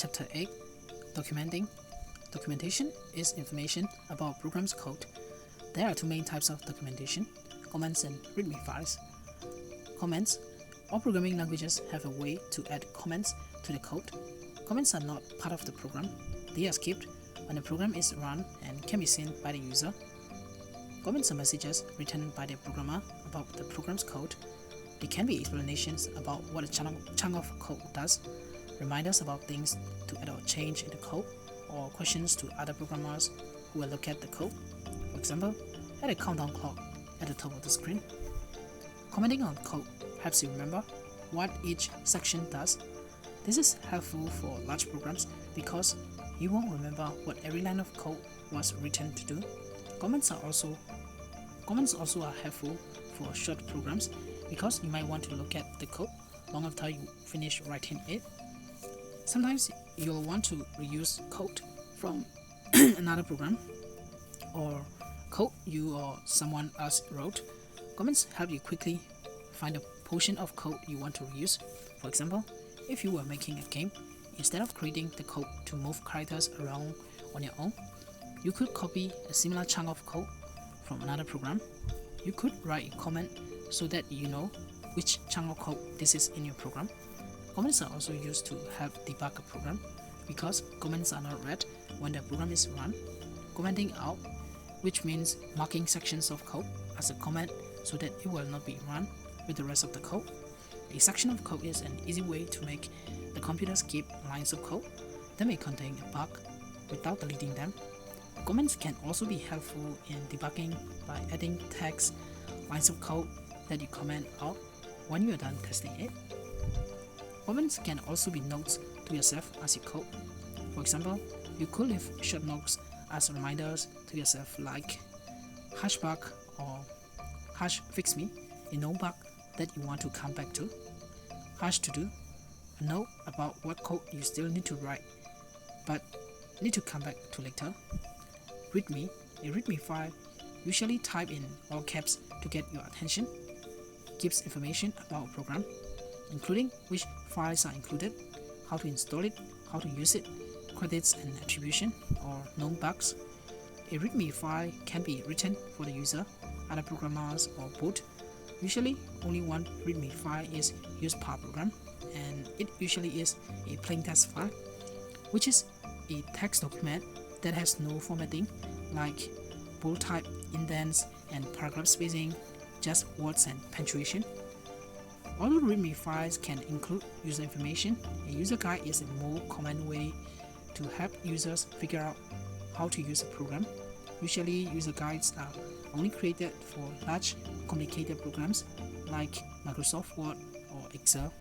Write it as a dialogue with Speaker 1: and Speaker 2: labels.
Speaker 1: Chapter 8. Documenting. Documentation is information about a program's code. There are two main types of documentation: comments and README files. Comments. All programming languages have a way to add comments to the code. Comments are not part of the program. They are skipped when the program is run and can be seen by the user. Comments are messages written by the programmer about the program's code. They can be explanations about what a chunk of code does, reminders about things to add or change in the code, or questions to other programmers who will look at the code. For example, add a countdown clock at the top of the screen. Commenting on code helps you remember what each section does. This is helpful for large programs because you won't remember what every line of code was written to do. Comments also are helpful for short programs because you might want to look at the code long after you finish writing it. Sometimes you'll want to reuse code from another program or code you or someone else wrote. Comments help you quickly find a portion of code you want to reuse. For example, if you were making a game, instead of creating the code to move characters around on your own, you could copy a similar chunk of code from another program. You could write a comment so that you know which chunk of code this is in your program. Comments are also used to help debug a program because comments are not read when the program is run. Commenting out, which means marking sections of code as a comment so that it will not be run with the rest of the code. A section of code is an easy way to make the computer skip lines of code that may contain a bug without deleting them. Comments can also be helpful in debugging by adding text lines of code that you comment out when you are done testing it. Comments can also be notes to yourself as you code. For example, you could leave short notes as reminders to yourself like #bug or #fixme, a known bug that you want to come back to. #todo, a note about what code you still need to write but need to come back to later. README, a README file, usually typed in all caps to get your attention, gives information about a program, including which files are included, how to install it, how to use it, credits and attribution, or known bugs. A README file can be written for the user, other programmers, or both. Usually, only one README file is used per program, and it usually is a plain text file, which is a text document that has no formatting like bold type, indents, and paragraph spacing, just words and punctuation. Although README files can include user information, a user guide is a more common way to help users figure out how to use a program. Usually, user guides are only created for large, complicated programs like Microsoft Word or Excel.